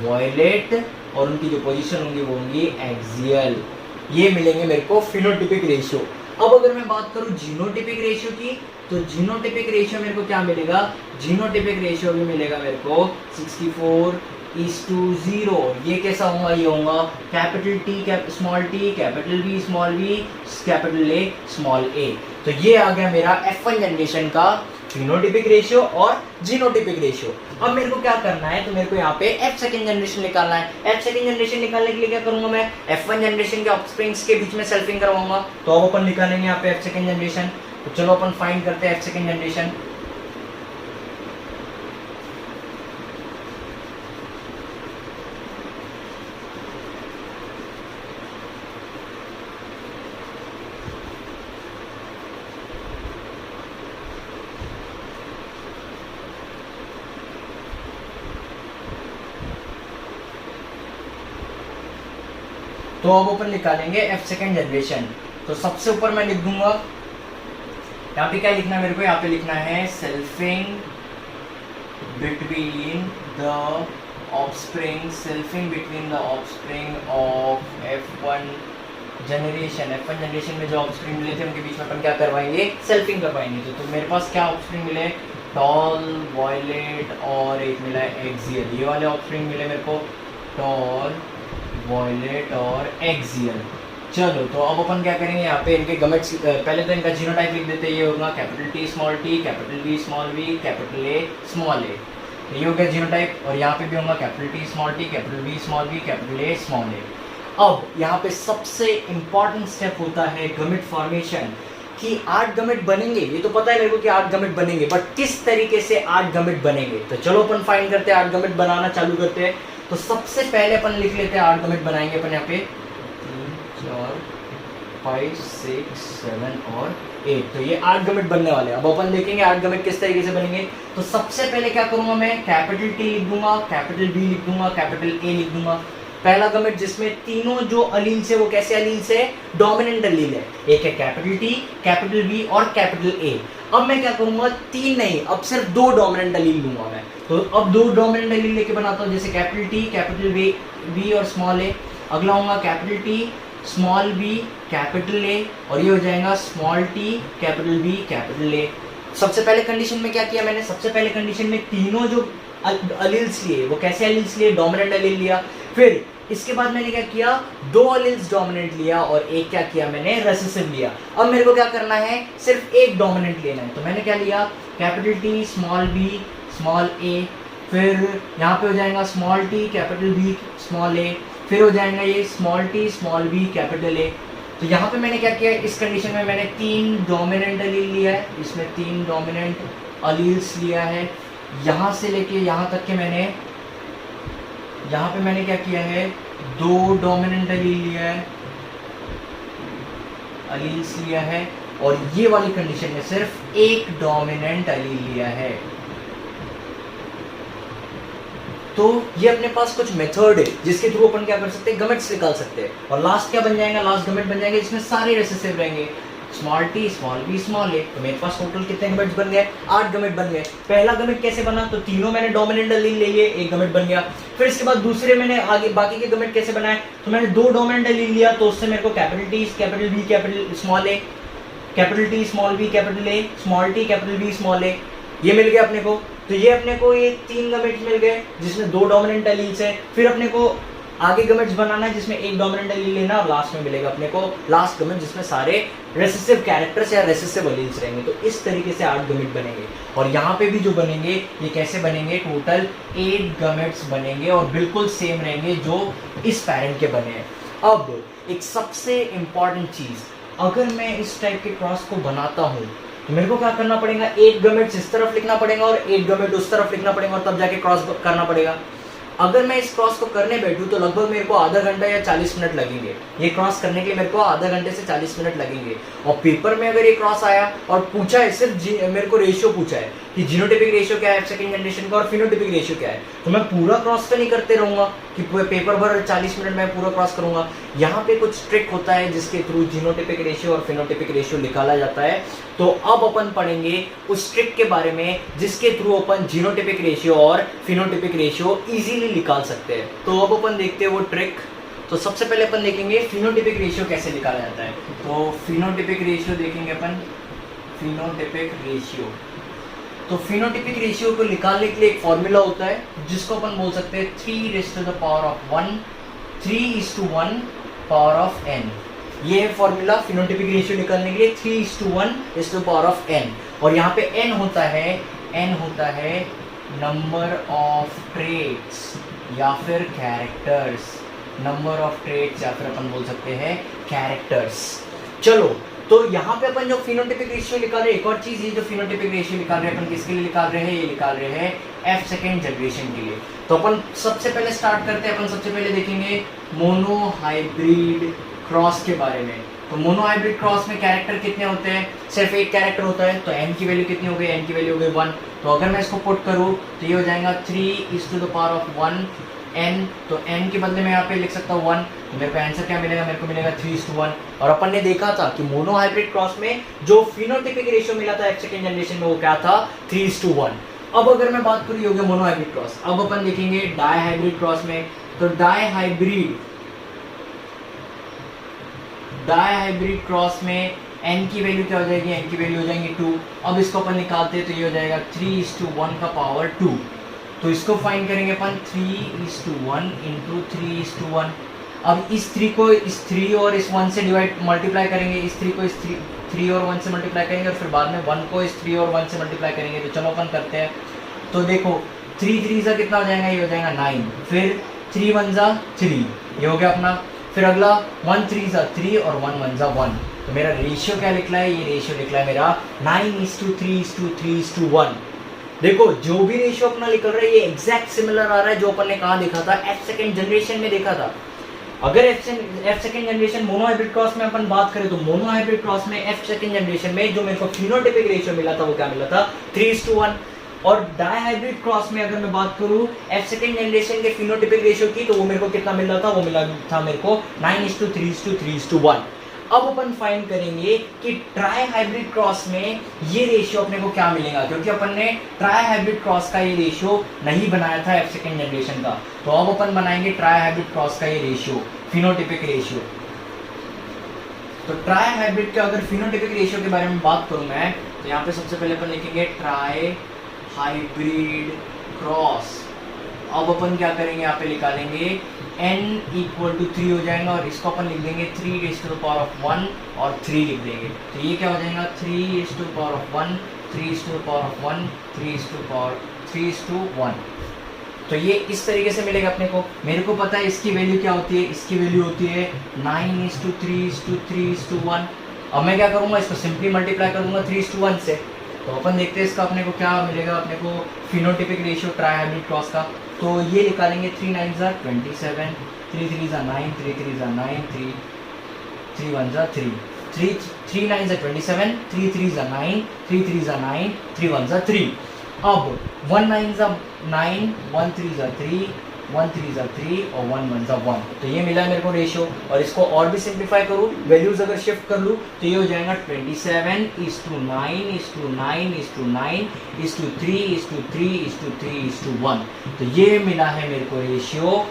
[SPEAKER 1] वॉयलेट, और उनकी जो पोजीशन होंगी वो होंगी एक्सियल। ये मिलेंगे मेरे को फिनोटिपिक रेशियो। अब अगर मैं बात करूं जीनोटिपिक रेशियो की, तो जीनोटिपिक रेशियो मेरे को क्या मिलेगा, जीनोटिपिक रेशियो भी मिलेगा मेरे को 64:0। ये कैसा होगा, ये होगा capital T, small T, capital B, small B, capital A, small A. तो ये आ गया मेरा F1 जनरेशन का फिनोटिपिक रेशियो और जीनोटिपिक रेशियो। अब मेरे को क्या करना है, तो मेरे को यहाँ पे F सेकंड जनरेशन निकालना है। F सेकंड जनरेशन निकालने के लिए क्या करूंगा मैं, F1 जनरेशन के ऑफस्प्रिंग्स के बीच में सेल्फिंग करवाऊंगा। तो अब अपन निकालेंगे यहाँ पे F सेकंड जनरेशन। तो चलो अपन फाइंड करते हैं F सेकंड जनरेशन। तो अब अपन निकालेंगे F सेकंड जनरेशन। तो सबसे ऊपर मैं लिख दूंगा, यहाँ पे क्या लिखना है मेरे को, यहाँ पे लिखना है selfing between the offspring, selfing between the offspring of F1 generation. F1 generation में जो ऑफस्प्रिंग मिले थे उनके बीच में अपन क्या करवाएंगे, सेल्फिंग करवाएंगे। तो मेरे पास क्या ऑफस्प्रिंग मिले, टॉल, वॉयलेट और एक मिला है एक्सियल। ये वाले ऑफस्प्रिंग मिले मेरे को, टॉल, वॉयलेट और एक्सियल। चलो तो अब अपन क्या करेंगे, यहाँ पे इनके गमेट्स, पहले तो इनका जीनोटाइप लिख देते हैं। ये होगा capital T, small T, capital B, small B, capital A, small A. ये हो गया जीनोटाइप। और यहाँ पे भी होगा capital T, small T, capital B, small B, capital A, small A. अब यहाँ पे सबसे इंपॉर्टेंट स्टेप होता है गमेट फॉर्मेशन, कि 8 गमेट बनेंगे। ये तो पता है मेरे को कि 8 गमेट बनेंगे, बट किस तरीके से 8 गमेट बनेंगे। तो चलो अपन फाइंड करते हैं, 8 गमेट बनाना चालू करते हैं। तो सबसे पहले अपन लिख लेते हैं 8 गमेट बनाएंगे अपन यहाँ पे 3, 4, 5, 6, 7 और 8। तो ये 8 गमेट बनने वाले हैं। अब अपन देखेंगे 8 गमेट किस तरीके से बनेंगे। तो सबसे पहले क्या करूंगा मैं, कैपिटल टी लिख दूंगा, कैपिटल बी लिख दूंगा, कैपिटल ए लिख दूंगा। पहला गमेट जिसमें तीनों जो अलील्स है वो कैसे अलील्स है, डोमिनेंट अलील है। एक है कैपिटल टी, कैपिटल बी और कैपिटल ए। अब मैं क्या करूंगा, 3 नहीं, अब सिर्फ 2 डोमिनेंट अलील लूंगा मैं। तो अब 2 डोमिनेंट अलील लेके बनाता हूँ, जैसे कैपिटल टी, कैपिटल बी और स्मॉल ए। अगला होगा capital T, small B, capital A, और ये हो जाएगा small T, capital B, capital A. सबसे पहले कंडीशन में क्या किया मैंने, सबसे पहले कंडीशन में तीनों जो अलील्स लिए वो कैसे अलील्स लिए, डोमिनेंट अलील लिया। फिर इसके बाद मैंने क्या किया, 2 अलील्स डोमिनेंट लिया और एक क्या किया मैंने, रेसेसिव लिया। अब मेरे को क्या करना है, सिर्फ एक डोमिनेंट लेना है। तो मैंने क्या लिया, capital T, small B, small A. फिर यहाँ पे हो जाएगा small T, capital B, small A. फिर हो जाएगा ये small T, small B, capital A. तो यहाँ पे मैंने क्या किया, इस कंडीशन में मैंने 3 डोमिनेंट अलील लिया है, इसमें 3 डोमिनेंट अलील्स लिया है। यहाँ से लेके यहाँ तक के मैंने, यहाँ पे मैंने क्या किया है, 2 डोमिनेंट अलील लिया है, अलील्स लिया है। और ये वाली कंडीशन में सिर्फ 1 डोमिनेंट अलील लिया है। तो ये अपने पास कुछ मेथड है जिसके थ्रू अपन क्या कर सकते हैं, गमेट्स निकाल सकते हैं। और लास्ट क्या बन जाएगा, लास्ट गमेट बन जाएंगे जिसमें सारे रेसेसिव रहेंगे। Small T small B small A. तो मेरे पास टोटल कितने गमेट्स बन गए? 8 गमेट बन गए। पहला गमेट कैसे बना? तो तीनों मैंने डोमिनेंट एलील ले लिए, एक गमेट बन गया। फिर इसके बाद दूसरे मैंने आगे बाकी के गमेट कैसे बनाए? तो मैंने 2 डोमिनेंट एलील लिया, तो उससे मेरे को capital T capital B capital small A, capital T small B capital A, small T capital B small A, ये मिल गया अपने को। तो ये अपने को ये 3 गमेट्स मिल गए जिसमें 2 डोमिनेंट एलील्स है। फिर अपने को आगे गमेट्स बनाना है जिसमें एक डोमिनेंट एलील लेना, और लास्ट में मिलेगा अपने को लास्ट गमेट जिसमें सारे रेसेसिव कैरेक्टर्स या रेसेसिव एलील्स रहेंगे। तो इस तरीके से 8 गमेट बनेंगे। और यहाँ पे भी जो बनेंगे ये कैसे बनेंगे? टोटल 8 गमेट्स बनेंगे और बिल्कुल सेम रहेंगे जो इस पैरेंट के बने हैं। अब एक सबसे इंपॉर्टेंट चीज, अगर मैं इस टाइप के क्रॉस को बनाता हूँ तो मेरे को क्या करना पड़ेगा? 8 गमेट्स इस तरफ लिखना पड़ेगा और 8 गमेट उस तरफ लिखना पड़ेगा, और तब जाके क्रॉस करना पड़ेगा। अगर मैं इस क्रॉस को करने बैठूं तो लगभग मेरे को आधा घंटा या 40 मिनट लगेंगे। ये क्रॉस करने के लिए मेरे को आधा घंटे से 40 मिनट लगेंगे। और पेपर में अगर ये क्रॉस आया और पूछा है, सिर्फ मेरे को रेशियो पूछा है कि जीनोटिपिक रेशियो क्या है सेकंड जनरेशन का और फिनोटिपिक रेशियो क्या है, तो मैं पूरा क्रॉस तो नहीं करते रहूंगा कि पेपर भर 40 मिनट में पूरा क्रॉस करूंगा। यहाँ पे कुछ ट्रिक होता है जिसके थ्रू जीनोटिपिक रेशियो और फिनोटिपिक रेशियो निकाला जाता है। तो अब अपन पढ़ेंगे उस ट्रिक के बारे में जिसके थ्रू अपन जीनोटिपिक रेशियो और फिनोटिपिक रेशियो इजीली निकाल सकते हैं। तो अब अपन देखते हैं वो ट्रिक। तो सबसे पहले अपन देखेंगे फिनोटिपिक रेशियो कैसे निकाला जाता है। तो फिनोटिपिक रेशियो देखेंगे अपन, फिनोटिपिक रेशियो। तो फिनोटिपिक रेशियो को निकालने के लिए एक फॉर्मूला होता है जिसको अपन बोल सकते हैं 3⁻1 3:1 पावर ऑफ n। ये है फॉर्मूला फिनोटिपिक रेशियो निकालने के लिए 3:1 और यहाँ पे n होता है नंबर ऑफ ट्रेट्स या फिर कैरेक्टर्स, नंबर ऑफ ट्रेट्स या फिर अपन बोल सकते हैं कैरेक्टर्स। चलो, तो यहाँ पे अपन जो फिनोटिपिक रेशियो निकाल रहे हैं, एक और चीज, ये जो फिनोटिपिक रेशियो निकाल रहे हैं अपन किसके लिए निकाल रहे हैं? ये निकाल रहे हैं F सेकेंड जनरेशन के लिए। तो अपन सबसे पहले स्टार्ट करते हैं। अपन सबसे पहले देखेंगे मोनो हाइब्रिड क्रॉस के बारे में। तो मोनो हाइब्रिड क्रॉस में कैरेक्टर कितने होते हैं? सिर्फ एक कैरेक्टर होता है। तो n की वैल्यू कितनी हो गई? n की वैल्यू हो गई 1। तो अगर मैं इसको पुट करूँ तो ये हो जाएगा 3:1 n। तो n के बदले में यहाँ पे लिख सकता हूँ 1। तो मेरे को आंसर क्या मिलेगा? मेरे को मिलेगा 3:1। और अपन ने देखा था कि मोनो हाइब्रिड क्रॉस में जो फिनोटिपिक रेशियो मिला था सेकेंड जनरेशन में वो क्या था? 3:1। अब अगर मैं बात करूँ ये हो गया मोनो हाइब्रिड क्रॉस। अब अपन देखेंगे डाई हाइब्रिड क्रॉस में। तो डाई हाइब्रिड क्रॉस में n की वैल्यू क्या हो जाएगी? n की वैल्यू हो जाएंगी 2। अब इसको अपन निकालते हैं तो ये हो जाएगा 3:1 का पावर 2। तो इसको फाइंड करेंगे अपन 3:1 इंटू 3:1। अब इस 3 को इस 3 और इस 1 से मल्टीप्लाई करेंगे, इस 3 को इस 3 और 1 से मल्टीप्लाई करेंगे, और फिर बाद में 1 को इस 3 और 1 से मल्टीप्लाई करेंगे। तो चलो अपन करते हैं। तो देखो 3 3 सा कितना हो जाएगा? ये हो जाएगा 9। फिर 3 1 सा 3, ये हो गया अपना। फिर अगला 1 3 सा 3 और 1 1 सा 1। तो मेरा रेशियो क्या निकला है? ये रेशियो निकला है मेरा 9:3:3:1। देखो जो भी रेशियो अपना निकल रहा है ये एग्जैक्ट सिमिलर आ रहा है जो अपन ने कहाँ देखा था? F सेकेंड जनरेशन में देखा था। अगर F second generation mono hybrid cross में अपन बात करें तो मोनो हाइब्रिड क्रॉस में F सेकेंड जनरेशन में जो मेरे को फिनोटिपिक रेशियो मिला था वो क्या मिला था? 3:1। और डाई हाइब्रिड क्रॉस में अगर मैं बात करूं F सेकेंड जनरेशन के फिनोटिपिक रेशियो की, तो वो मेरे को कितना मिल रहा था? वो मिला था मेरे को 9:3:3:1। अब अपन फाइंड करेंगे कि ट्राई हाइब्रिड क्रॉस में ये रेशियो अपने को क्या मिलेगा, क्योंकि अपन ने ट्राई हाइब्रिड क्रॉस का ये रेशियो नहीं बनाया था F सेकेंड जनरेशन का। तो अब अपन बनाएंगे ट्राई हाइब्रिड क्रॉस का ये रेशियो, फिनोटिपिक रेशियो। तो ट्राई हाइब्रिड के अगर फिनोटिपिक रेशियो के बारे में बात करूं मैं, तो यहाँ पे सबसे पहले अपन लिखेंगे ट्राई हाइब्रिड क्रॉस। अब अपन क्या करेंगे? यहाँ पे निकालेंगे n = 3 हो जाएगा, और इसको अपन लिख देंगे 3⁻1 और 3 लिख देंगे। तो ये क्या हो जाएगा? 3:1 3:1 3:1। तो ये इस तरीके से मिलेगा अपने को। मेरे को पता है इसकी वैल्यू क्या होती है, इसकी वैल्यू होती है 9:3:3:1। अब मैं क्या करूँगा? इसको सिंपली मल्टीप्लाई करूँगा 3:1 से। तो अपन देखते हैं इसका अपने को क्या मिलेगा, अपने को phenotypic ratio try hybrid cross का। तो ये निकालेंगे 3 9 27, 3 3 9, 3 3 9, 3 1 3, 3 9 27, 3 3 9, 3 3 9, 3 1 3। अब 1 9 9, 1 3 3, 1 3 ज़ा 3 और 1 1 ज़ा 1। तो ये मिला है मेरे को रेशियो। और इसको और भी सिंप्लीफाई करूँ, वैल्यूज अगर शिफ्ट कर लूँ तो ये हो जाएगा 27:9:9:3:3:3:1। तो ये मिला है मेरे को रेशियो।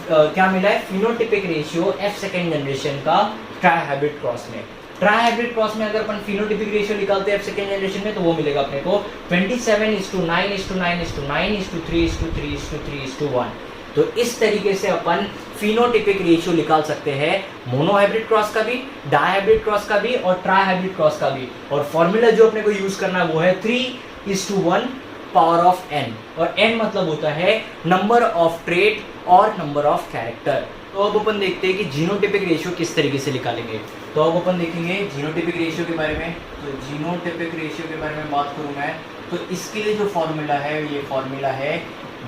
[SPEAKER 1] क्या मिला है? Phenotypic ratio F second generation का ट्राई हाइब्रिड क्रॉस में। ट्राई हाइब्रिड क्रॉस में अगर अपन फिनोटिपिक रेशियो निकालते हैं एफ सेकेंड जनरेशन में, तो वो मिलेगा अपने को 27:9:9:3:3:3:1। तो इस तरीके से अपन फिनोटिपिक रेशियो निकाल सकते हैं मोनो हाइब्रिड क्रॉस का भी, डाई हाइब्रिड क्रॉस का भी और ट्राई हाइब्रिड क्रॉस का भी। और फॉर्मूला जो अपने को यूज करना है वो है 3:1 पावर ऑफ n। और n मतलब होता है नंबर ऑफ ट्रेट और नंबर ऑफ कैरेक्टर। तो अब अपन देखते हैं कि जीनोटिपिक रेशियो किस तरीके से निकालेंगे। तो अब अपन देखेंगे जीनोटिपिक रेशियो के बारे में। तो जीनोटिपिक रेशियो के बारे में बात करूँ मैं, तो इसके लिए जो फॉर्मूला है, ये फॉर्मूला है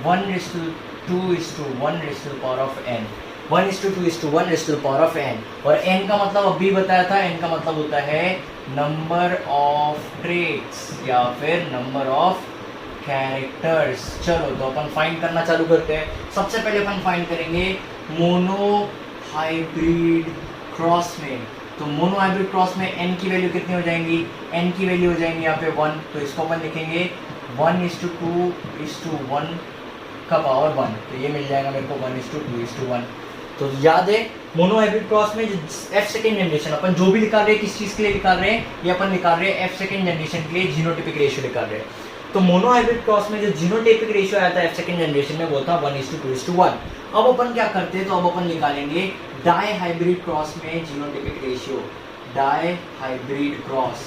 [SPEAKER 1] 1:2:1:n। 1:2:1:n। और n का मतलब अभी बताया था, n का मतलब होता है नंबर ऑफ ट्रेट्स या फिर नंबर ऑफ कैरेक्टर्स। चलो तो अपन फाइंड करना चालू करते हैं। सबसे पहले अपन फाइंड करेंगे मोनो हाइब्रिड क्रॉस में। तो मोनो हाइब्रिड क्रॉस में n की वैल्यू कितनी हो जाएंगी? n की वैल्यू हो जाएंगी यहाँ पे 1। तो इसको अपन लिखेंगे 1:2:1 का पावर 1। तो ये मिल जाएगा मेरे को 1:2:1। तो याद है मोनो हाइब्रिड क्रॉस में एफ सेकेंड जनरेशन अपन जो भी निकाल रहे हैं, किस चीज़ के लिए निकाल रहे हैं? ये अपन निकाल रहे हैं एफ सेकेंड जनरेशन के लिए जीनोटिपिक रेशियो निकाल रहे हैं। तो मोनो हाइब्रिड क्रॉस में जो जीनोटिपिक रेशियो आया था एफ सेकेंड जनरेशन में, वो था 1:2:1। अब अपन क्या करते हैं? तो अब अपन निकालेंगे डाई हाइब्रिड क्रॉस में genotypic ratio. Dihybrid cross,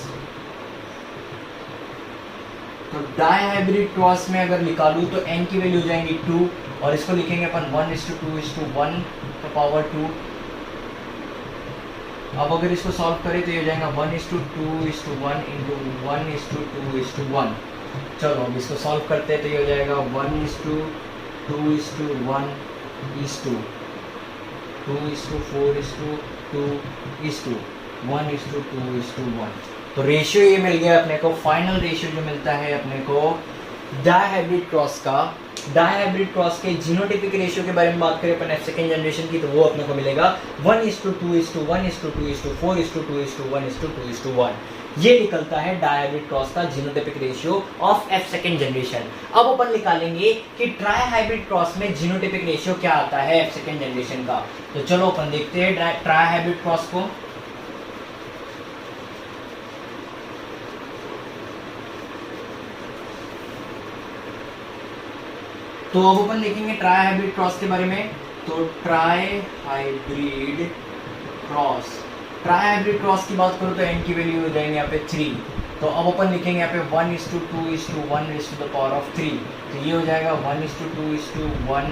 [SPEAKER 1] तो डाई हाइब्रिड क्रॉस में अगर निकालूं तो n की वैल्यू हो जाएंगी 2। और इसको लिखेंगे अपन 1:2:1 का पावर 2। अब अगर इसको सॉल्व करें तो ये हो जाएगा 1:2:1 इंटू 1:2:1। चलो अब इसको सॉल्व करते हैं तो ये हो जाएगा 1:2:1 2:4:2:1:2:1। तो रेशियो ये मिल गया अपने को। फाइनल रेशियो जो मिलता है अपने को डाई हाइब्रिड क्रॉस का, डाई हाइब्रिड क्रॉस के जीनोटिपिक रेशियो के बारे में बात करें अपन एफ सेकेंड जनरेशन की, तो वो अपने को मिलेगा 1:2:1:2:4:2:1:2:1। ये निकलता है डाई हाइब्रिड क्रॉस का genotypic ratio of F second generation. अब अपन निकालेंगे कि ट्राई हाइब्रिड क्रॉस में जीनोटिपिक रेशियो क्या आता है एफ सेकेंड जनरेशन का। तो चलो अपन देखते हैं ट्राई हाइब्रिड क्रॉस को। तो अब अपन देखेंगे ट्राई हाइब्रिड क्रॉस के बारे में। तो ट्राई हाइब्रिड क्रॉस की बात करूँ तो n की वैल्यू हो जाएंगे यहाँ पे 3। तो अब अपन लिखेंगे यहाँ पे 1:2:1:3। तो ये हो जाएगा 1:2:1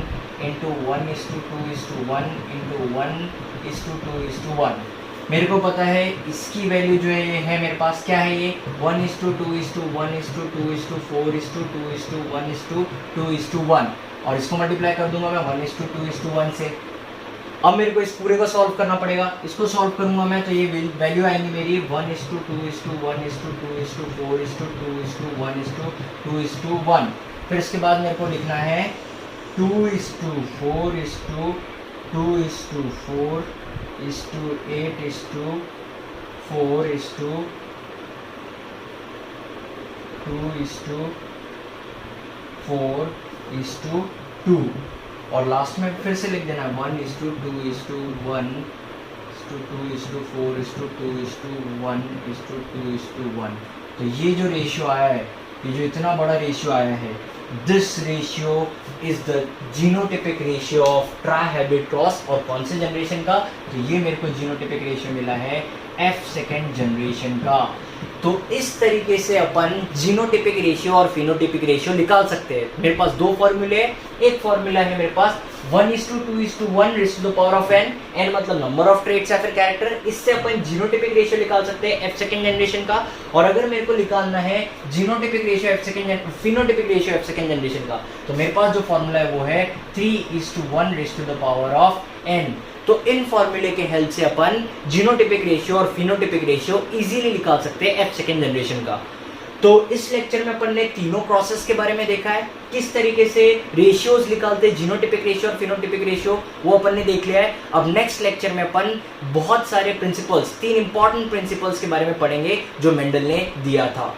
[SPEAKER 1] इंटू 1:2:1 इंटू 1:2:1। मेरे को पता है इसकी वैल्यू जो है ये है मेरे पास, क्या है ये 1:2:1:2:2:1:1 और इसको मल्टीप्लाई कर दूंगा मैं 1:2:1 से। अब मेरे को इस पूरे को सॉल्व करना पड़ेगा। इसको सॉल्व करूंगा मैं तो ये वैल्यू आएंगी मेरी 1:2:1:2:2:1:1। फिर इसके बाद मेरे को लिखना है 2:4:2:8:4:2:4:2 और लास्ट में फिर से लिख देना 1:2:1:2:4:2:1:2:1। तो ये जो रेशियो आया है, ये जो इतना बड़ा रेशियो आया है, this ratio is the genotypic ratio of try hybrid cross. और कौन से जनरेशन का? तो ये मेरे को जीनोटिपिक रेशियो मिला है एफ सेकेंड जनरेशन का। तो इस तरीके से अपन जीनोटिपिक रेशियो और फिनोटिपिक रेशियो निकाल सकते हैं। मेरे पास दो फॉर्मूले हैं। एक फॉर्मूला है मेरे पास 1:2:1 n मतलब नंबर ऑफ ट्रेट्स या फिर कैरेक्टर। इससे अपन जीनोटिपिक रेशियो निकाल सकते हैं एफ सेकेंड जनरेशन का। और अगर मेरे को निकालना है genotypic ratio phenotypic ratio F second generation का, तो मेरे पास जो फॉर्मूला है वो है 3:1 तो इन फॉर्मूले के हेल्प से अपन जीनोटिपिक रेशियो और फिनोटिपिक रेशियो इजीली निकाल सकते हैं एफ सेकेंड जनरेशन का। तो इस लेक्चर में अपन ने तीनों क्रॉसेस के बारे में देखा है, किस तरीके से रेशियोज निकालते हैं, जीनोटिपिक रेशियो और फिनोटिपिक रेशियो, वो अपन ने देख लिया है। अब नेक्स्ट लेक्चर में अपन बहुत सारे प्रिंसिपल्स, 3 इंपॉर्टेंट प्रिंसिपल्स के बारे में पढ़ेंगे जो मेंडल ने दिया था।